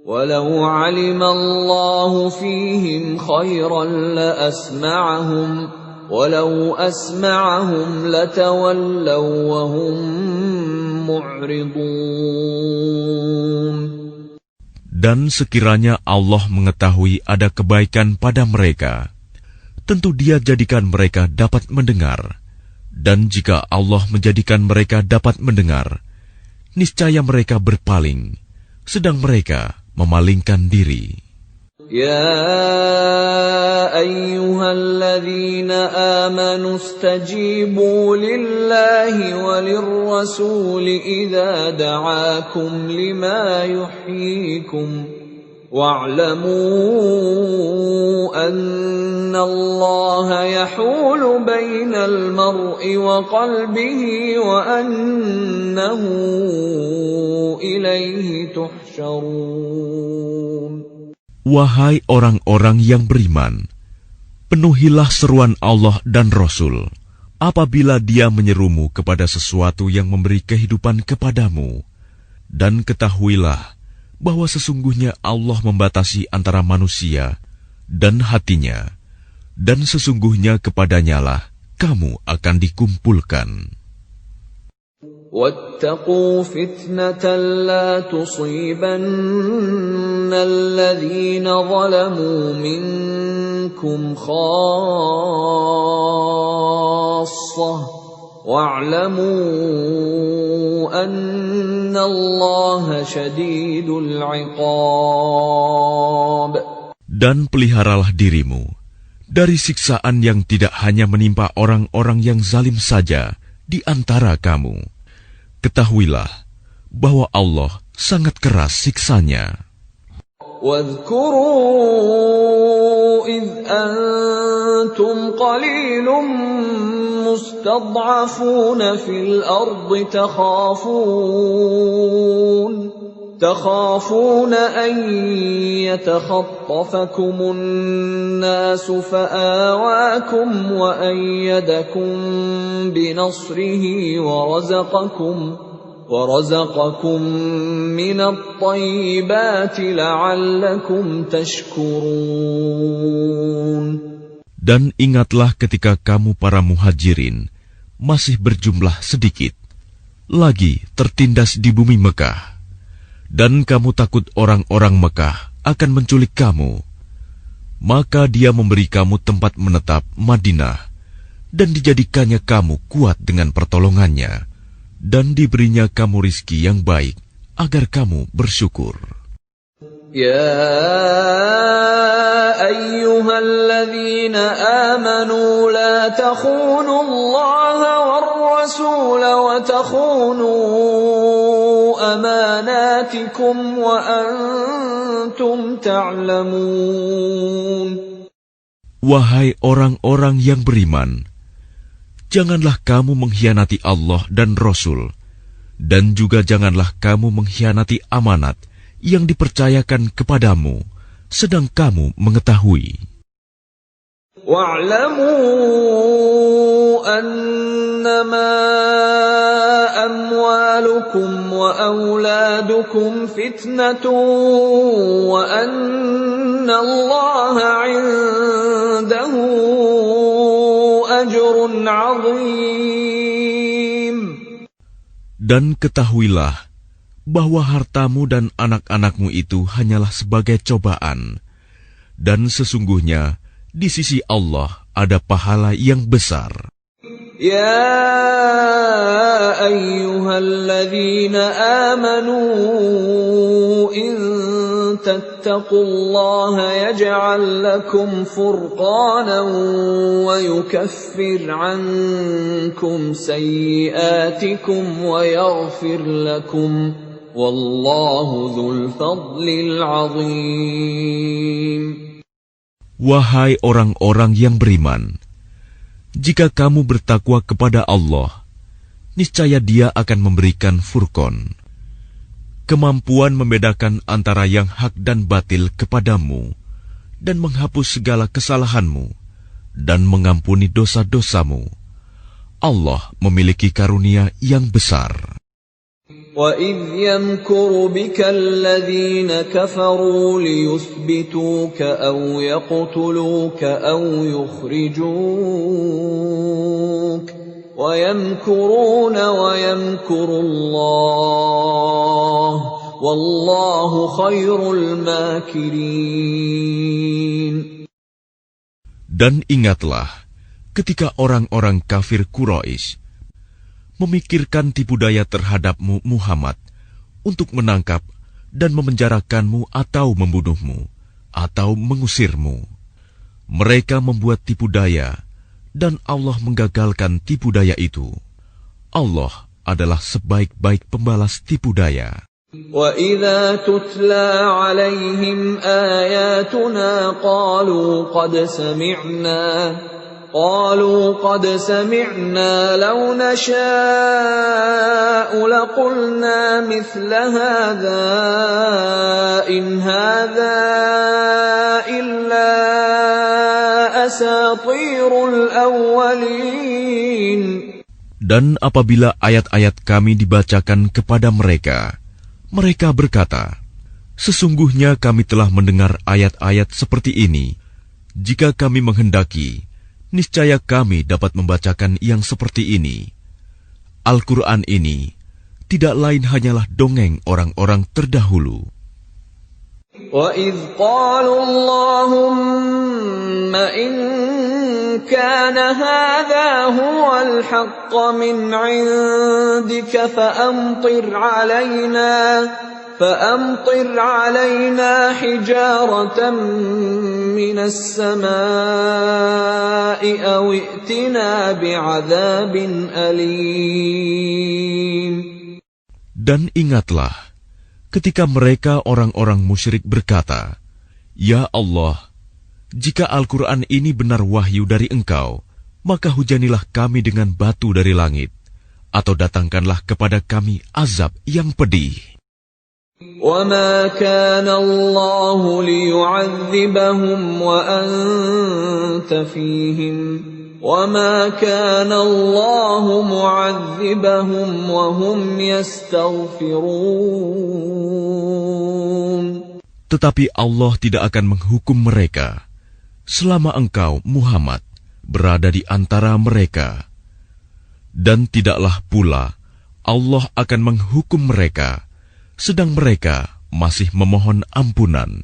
Walau 'alimallahu fihim khairan la asma'ahum walau asma'ahum latawallaw wa hum mu'ridun. Dan sekiranya Allah mengetahui ada kebaikan pada mereka, tentu Dia jadikan mereka dapat mendengar. Dan jika Allah menjadikan mereka dapat mendengar, niscaya mereka berpaling, sedang mereka memalingkan diri. Ya ayyuhalladzina amanu istajibu lillahi walirrasuli idza da'akum lima yuhyikum wa'lamu annallaha yahulu bainal mar'i wa qalbihi wa annahu ilaihi tuhsyarun. Wahai orang-orang yang beriman, penuhilah seruan Allah dan Rasul apabila Dia menyerumu kepada sesuatu yang memberi kehidupan kepadamu. Dan ketahuilah bahwa sesungguhnya Allah membatasi antara manusia dan hatinya, dan sesungguhnya kepadanyalah kamu akan dikumpulkan. وَاتَّقُوا فِتْنَةً لَا تُصِيبَنَّ الَّذِينَ ظَلَمُوا مِنكُمْ خَاصَّةً وَاعْلَمُوا أَنَّ اللَّهَ شَدِيدُ الْعِقَابِ. Dan peliharalah dirimu dari siksaan yang tidak hanya menimpa orang-orang yang zalim saja di antara kamu. Ketahuilah bahwa Allah sangat keras siksanya. واذكروا إذ أنتم قليل مستضعفون في الأرض تخافون أن يتخطفكم الناس فآواكم وأيدكم بنصره ورزقكم من الطيبات لعلكم تشكرون. Dan ingatlah ketika kamu para muhajirin masih berjumlah sedikit, lagi tertindas di bumi Mekah, dan kamu takut orang-orang Mekah akan menculik kamu, maka Dia memberi kamu tempat menetap Madinah, dan dijadikannya kamu kuat dengan pertolongannya, dan diberinya kamu rizki yang baik, agar kamu bersyukur. Ya ayyuhalladzina amanu la takhunu Allah war rasul wa takhunu amanatikum wa antum ta'lamun. Wahai orang-orang yang beriman, janganlah kamu mengkhianati Allah dan Rasul, dan juga janganlah kamu mengkhianati amanat yang dipercayakan kepadamu, sedang kamu mengetahui. Wa'lamu annama amwalukum wa auladukum fitnatun wa anna Allaha 'indahu ajrun 'azim. Dan ketahuilah bahwa hartamu dan anak-anakmu itu hanyalah sebagai cobaan, dan sesungguhnya di sisi Allah ada pahala yang besar. Ya ayyuhalladzina amanu in tattaqullaha yaj'al lakum furqanan wa yukaffir 'ankum sayyi'atikum wa yaghfir lakum wallahu dzul fadlil 'adzim. Wahai orang-orang yang beriman, jika kamu bertakwa kepada Allah, niscaya Dia akan memberikan furqan, kemampuan membedakan antara yang hak dan batil kepadamu, dan menghapus segala kesalahanmu, dan mengampuni dosa-dosamu. Allah memiliki karunia yang besar. وَإِذْ يَمْكُرُ بِكَ الَّذِينَ كَفَرُوا لِيُثْبِتُوكَ أَوْ يَقْتُلُوكَ أَوْ يُخْرِجُوكَ وَيَمْكُرُونَ وَيَمْكُرُ اللَّهُ وَاللَّهُ خَيْرُ الْمَاكِرِينَ. Dan ingatlah ketika orang-orang kafir Quraisy memikirkan tipu daya terhadapmu Muhammad untuk menangkap dan memenjarakanmu atau membunuhmu atau mengusirmu. Mereka membuat tipu daya dan Allah menggagalkan tipu daya itu. Allah adalah sebaik-baik pembalas tipu daya. وَإِذَا تُتْلَى عَلَيْهِمْ آيَاتُنَا قالوا قد سمعنا لو نشاء لقلنا مثل هذا إن هذا إلا أساطير الأولين. Dan apabila ayat-ayat kami dibacakan kepada mereka, mereka berkata, sesungguhnya kami telah mendengar ayat-ayat seperti ini. Jika kami menghendaki, niscaya kami dapat membacakan yang seperti ini. Al-Quran ini tidak lain hanyalah dongeng orang-orang terdahulu. وَإِذْ قَالُوا اللَّهُمَّ إِنْ كَانَ هَذَا هُوَ الْحَقَّ مِنْ عِنْدِكَ فَأَمْطِرْ عَلَيْنَا حِجَارَةً مِنَ السَّمَاءِ أَوْ ائْتِنَا بِعَذَابٍ أَلِيمٍ. Dan ingatlah ketika mereka orang-orang musyrik berkata, Ya Allah, jika Al-Quran ini benar wahyu dari Engkau, maka hujanilah kami dengan batu dari langit, atau datangkanlah kepada kami azab yang pedih. وَمَا كَانَ اللَّهُ لِيُعَذِّبَهُمْ وَأَنْتَ فِيهِمْ وَمَا كَانَ اللَّهُ مُعَذِّبَهُمْ وَهُمْ يَسْتَغْفِرُونَ. Tetapi Allah tidak akan menghukum mereka selama engkau, Muhammad, berada di antara mereka. Dan tidaklah pula Allah akan menghukum mereka sedang mereka masih memohon ampunan.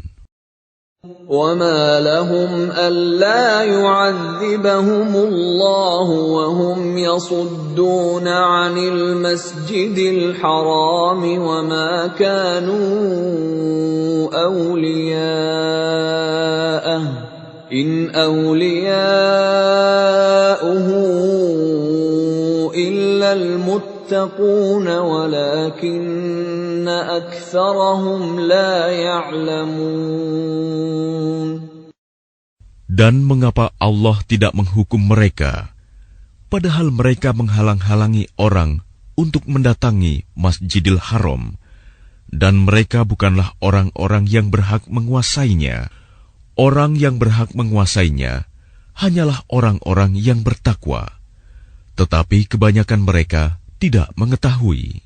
وَمَا لَهُمْ أَلَّا يُعَذِّبَهُمُ اللَّهُ وَهُمْ يَصُدُّونَ عَنِ الْمَسْجِدِ الْحَرَامِ وَمَا كَانُوا أَوْلِيَاءَهُ إِنْ أَوْلِيَاؤُهُ إِلَّا الْمُتَّقُونَ وَلَكِنَّ أَكْثَرَهُمْ لَا يَعْلَمُونَ. Dan mengapa Allah tidak menghukum mereka, padahal mereka menghalang-halangi orang untuk mendatangi Masjidil Haram, dan mereka bukanlah orang-orang yang berhak menguasainya. Orang yang berhak menguasainya hanyalah orang-orang yang bertakwa, tetapi kebanyakan mereka tidak mengetahui.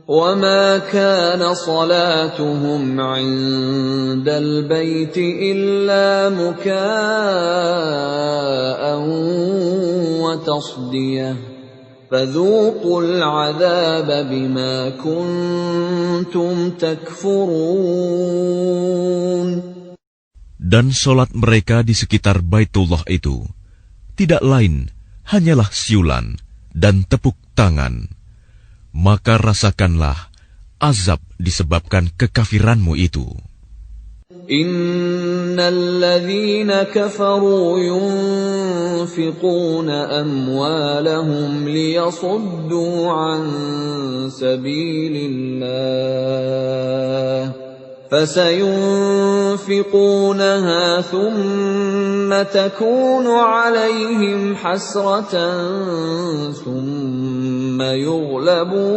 وَمَا كَانَ صَلَاتُهُمْ عِندَ الْبَيْتِ إِلَّا مُكَاءً وَتَصْدِيَةً فَذُوقُوا الْعَذَابَ بِمَا كُنتُمْ تَكْفُرُونَ. Dan solat mereka di sekitar Baitullah itu tidak lain hanyalah siulan dan tepuk tangan. Maka rasakanlah azab disebabkan kekafiranmu itu. Innal ladzina kafaru yunfiquna amwalahum liyasuddu an sabilillah فسينفقونها ثم تكون عليهم حسرة ثم يغلبون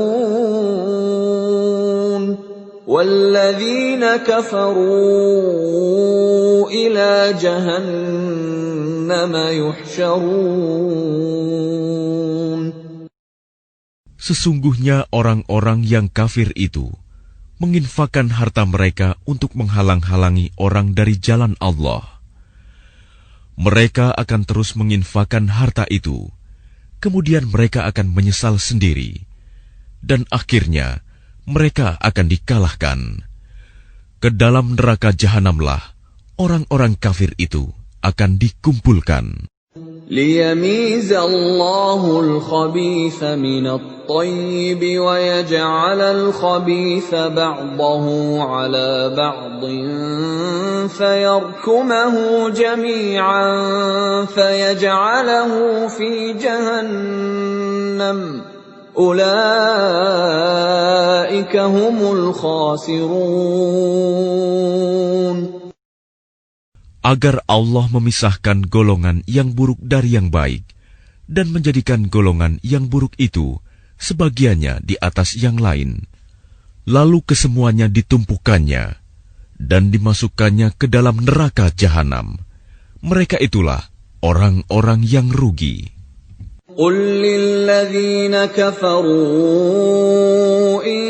والذين كفروا إلى جهنم يحشرون. Sesungguhnya orang-orang yang kafir itu menginfakkan harta mereka untuk menghalang-halangi orang dari jalan Allah. Mereka akan terus menginfakkan harta itu, kemudian mereka akan menyesal sendiri, dan akhirnya mereka akan dikalahkan. Ke dalam neraka jahanamlah orang-orang kafir itu akan dikumpulkan. ليميز الله الخبيث من الطيب ويجعل الخبيث بعضه على بعض فيركمه جميعا فيجعله في جهنم أولئك هم الخاسرون. Agar Allah memisahkan golongan yang buruk dari yang baik, dan menjadikan golongan yang buruk itu sebagiannya di atas yang lain, lalu kesemuanya ditumpukannya dan dimasukkannya ke dalam neraka jahanam. Mereka itulah orang-orang yang rugi. قل للذين كفروا إن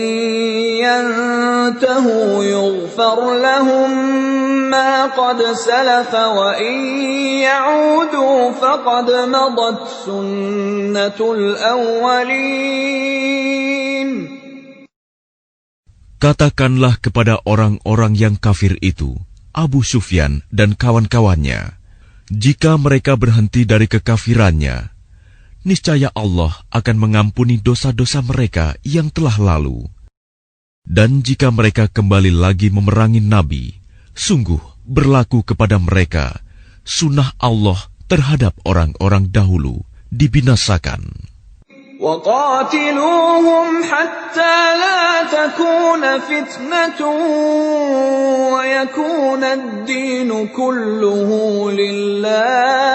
ينتهوا يغفر لهم ما قد سلف وإن يعودوا فقد مضت سنة الأولين. Katakanlah kepada orang-orang yang kafir itu, Abu Sufyan dan kawan-kawannya, jika mereka berhenti dari kekafirannya, niscaya Allah akan mengampuni dosa-dosa mereka yang telah lalu. Dan jika mereka kembali lagi memerangi Nabi, sungguh berlaku kepada mereka sunnah Allah terhadap orang-orang dahulu dibinasakan. وَقَاتِلُوهُمْ حَتَّى لَا تَكُونَ فِتْنَةٌ وَيَكُونَ الدِّينُ كُلُّهُ لِلَّهِ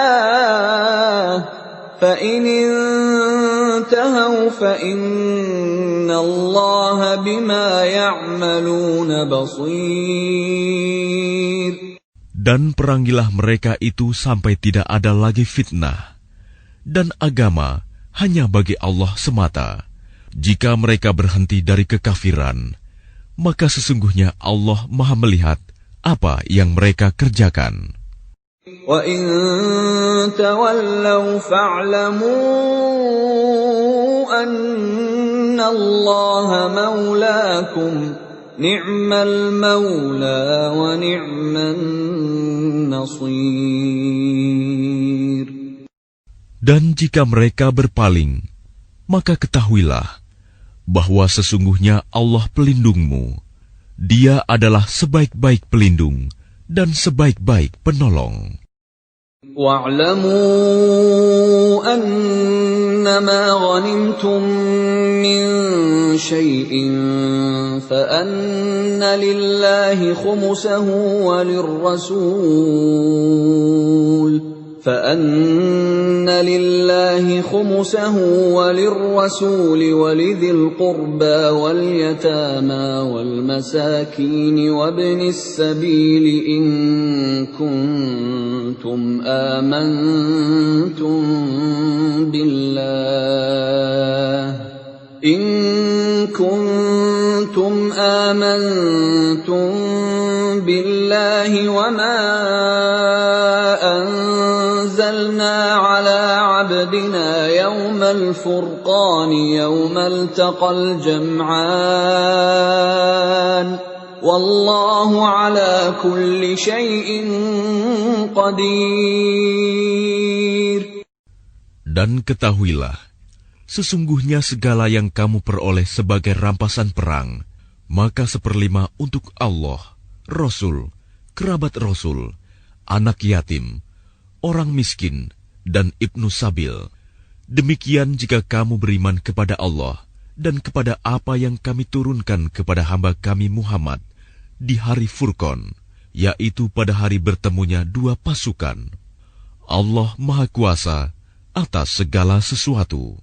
فَإِنِ انتهوا فَإِنَّ اللَّهَ بِمَا يَعْمَلُونَ بَصِيرٌ. Dan perangilah mereka itu sampai tidak ada lagi fitnah, dan agama hanya bagi Allah semata. Jika mereka berhenti dari kekafiran, maka sesungguhnya Allah Maha melihat apa yang mereka kerjakan. وَإِن تَوَلَّوْا فَاعْلَمُوا أَنَّ اللَّهَ مَوْلَاكُمْ نِعْمَ الْمَوْلَى وَنِعْمَ النَّصِيرُ. Dan jika mereka berpaling, maka ketahuilah bahwa sesungguhnya Allah pelindungmu. Dia adalah sebaik-baik pelindung dan sebaik-baik penolong. وَاعْلَمُوا أَنَّمَا غَنِمْتُم مِّن شَيْءٍ فَأَنَّ لِلَّهِ خُمُسَهُ وَلِلرَّسُولِ وَلِذِي الْقُرْبَى وَالْيَتَامَى وَالْمَسَاكِينِ وَابْنِ السَّبِيلِ إِن كُنتُمْ آمنتم بالله وما أنزلنا على عبدنا يوم الفرقان يوم التقى الجمعان والله على كل شيء قدير. Dan ketahuilah, sesungguhnya segala yang kamu peroleh sebagai rampasan perang, maka 1/5 untuk Allah, Rasul, kerabat Rasul, anak yatim, orang miskin, dan ibnu sabil. Demikian jika kamu beriman kepada Allah dan kepada apa yang kami turunkan kepada hamba kami Muhammad di hari Furqan, yaitu pada hari bertemunya dua pasukan. Allah Maha Kuasa atas segala sesuatu.